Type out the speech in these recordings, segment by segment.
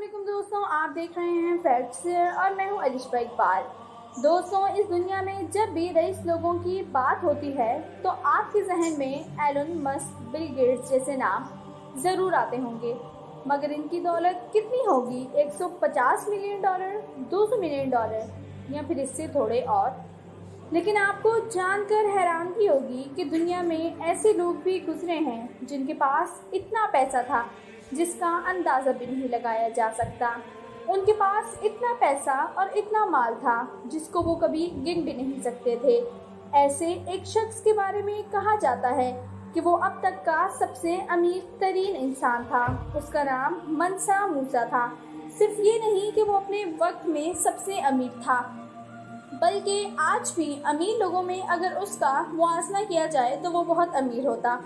अस्सलामुअलैकुम दोस्तों, आप देख रहे हैं फैक्ट्स और मैं हूं अलिशा इकबाल। दोस्तों, इस दुनिया में जब भी रईस लोगों की बात होती है तो आपके जहन में एलन मस्क, बिल गेट्स जैसे नाम ज़रूर आते होंगे। मगर इनकी दौलत कितनी होगी? 150 मिलियन डॉलर, 200 मिलियन डॉलर या फिर इससे थोड़े और? लेकिन आपको जानकर हैरानगी होगी कि दुनिया में ऐसे लोग भी गुजरे हैं जिनके पास इतना पैसा था जिसका अंदाज़ा भी नहीं लगाया जा सकता। उनके पास इतना पैसा और इतना माल था जिसको वो कभी गिन भी नहीं सकते थे। ऐसे एक शख्स के बारे में कहा जाता है कि वो अब तक का सबसे अमीर तरीन इंसान था। उसका नाम मनसा मूसा था। सिर्फ ये नहीं कि वो अपने वक्त में सबसे अमीर था, बल्कि आज भी अमीर लोगों में अगर उसका मुआवजा किया जाए तो वो बहुत अमीर होता।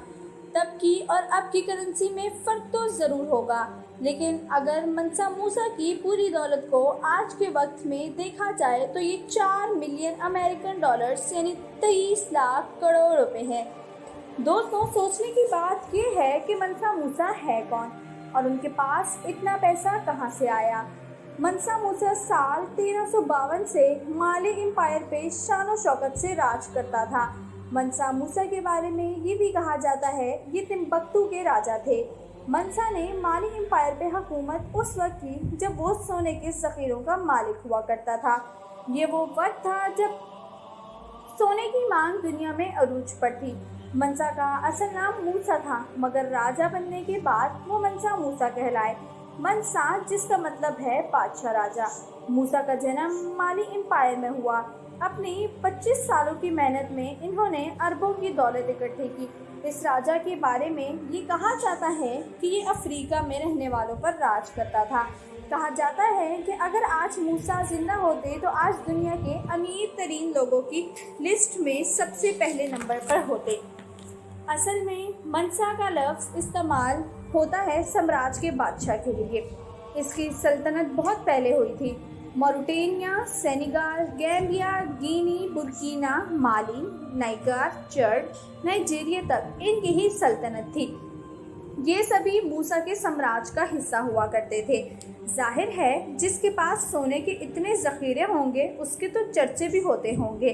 तब की और अब की करेंसी में फ़र्क तो ज़रूर होगा, लेकिन अगर मनसा मूसा की पूरी दौलत को आज के वक्त में देखा जाए तो ये 4 मिलियन अमेरिकन डॉलर्स यानी 23 लाख करोड़ रुपए हैं। दोस्तों, सोचने की बात ये है कि मनसा मूसा है कौन और उनके पास इतना पैसा कहाँ से आया। मनसा मूसा साल 1352 से माली एम्पायर पे शानो शौकत से राज करता था। मनसा मूसा के बारे में ये भी कहा जाता है ये तिम्बकतू के राजा थे। मनसा ने माली एम्पायर पे हुकूमत उस वक्त की जब वो सोने के ज़ख़ीरों का मालिक हुआ करता था। ये वो वक्त था जब सोने की मांग दुनिया में अरूज पर थी। मनसा का असल नाम मूसा था, मगर राजा बनने के बाद वो मनसा मूसा कहलाए। मनसा जिसका मतलब है बादशाह राजा। मूसा का जन्म माली एम्पायर में हुआ। अपनी 25 सालों की मेहनत में इन्होंने अरबों की दौलत इकट्ठी की। इस राजा के बारे में ये कहा जाता है कि ये अफ्रीका में रहने वालों पर राज करता था। कहा जाता है कि अगर आज मूसा जिंदा होते तो आज दुनिया के अमीर तरीन लोगों की लिस्ट में सबसे पहले नंबर पर होते। असल में मनसा का लफ्ज़ इस्तेमाल होता है साम्राज्य के बादशाह के लिए। इसकी सल्तनत बहुत पहले हुई थी। मॉरिटेनिया, सेनेगल, गैम्बिया, गिनी, बुर्किना, माली, नाइगर, चड, नाइजीरिया तक इनकी ही सल्तनत थी। ये सभी मूसा के साम्राज्य का हिस्सा हुआ करते थे। जाहिर है जिसके पास सोने के इतने ज़ख़ीरे होंगे उसके तो चर्चे भी होते होंगे।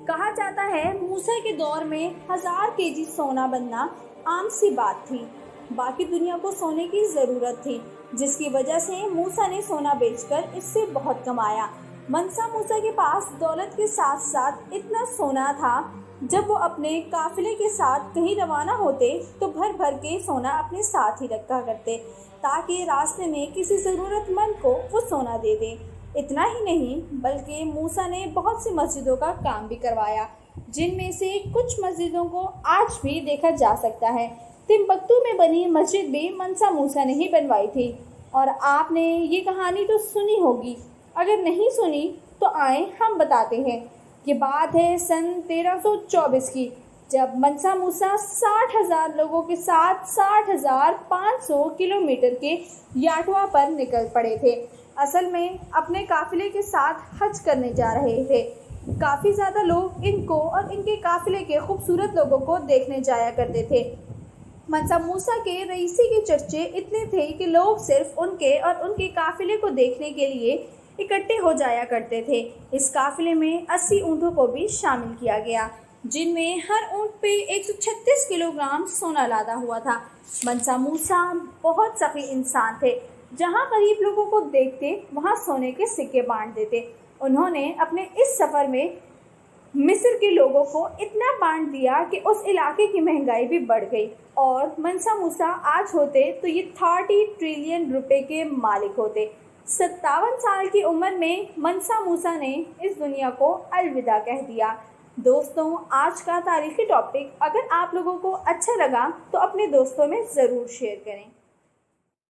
कहा जाता है मूसा के दौर में 1000 केजी सोना बनना आम सी बात थी। बाकी दुनिया को सोने की ज़रूरत थी, जिसकी वजह से मूसा ने सोना बेचकर इससे बहुत कमाया। मनसा मूसा के पास दौलत के साथ साथ इतना सोना था, जब वो अपने काफिले के साथ कहीं रवाना होते तो भर भर के सोना अपने साथ ही रखा करते ताकि रास्ते में किसी ज़रूरतमंद को वो सोना दे दे। इतना ही नहीं बल्कि मूसा ने बहुत सी मस्जिदों का काम भी करवाया, जिनमें से कुछ मस्जिदों को आज भी देखा जा सकता है। तिम्बकतू में बनी मस्जिद भी मनसा मूसा ने ही बनवाई थी। और आपने ये कहानी तो सुनी होगी, अगर नहीं सुनी तो आए हम बताते हैं। ये बात है सन 1324 की, जब मनसा मूसा 60,000 लोगों के साथ 60,500 किलोमीटर के याटवा पर निकल पड़े थे। असल में अपने काफिले के साथ हज करने जा रहे थे। काफ़ी ज़्यादा लोग इनको और इनके काफिले के खूबसूरत लोगों को देखने जाया करते थे। मनसा मूसा के रईसी के चर्चे इतने थे कि लोग सिर्फ उनके और उनके काफिले को देखने के लिए इकट्ठे हो जाया करते थे। इस काफिले में 80 ऊँटों को भी शामिल किया गया, जिनमें हर ऊँट पे 136 किलोग्राम सोना लादा हुआ था। मनसा मूसा बहुत सखी इंसान थे। जहाँ गरीब लोगों को देखते वहाँ सोने के सिक्के बांट देते। उन्होंने अपने इस सफ़र में मिस्र के लोगों को इतना बांट दिया कि उस इलाके की महंगाई भी बढ़ गई और मनसा मूसा आज होते तो ये 30 ट्रिलियन रुपए के मालिक होते। 57 साल की उम्र में मनसा मूसा ने इस दुनिया को अलविदा कह दिया। दोस्तों, आज का तारीखी टॉपिक अगर आप लोगों को अच्छा लगा तो अपने दोस्तों में ज़रूर शेयर करें।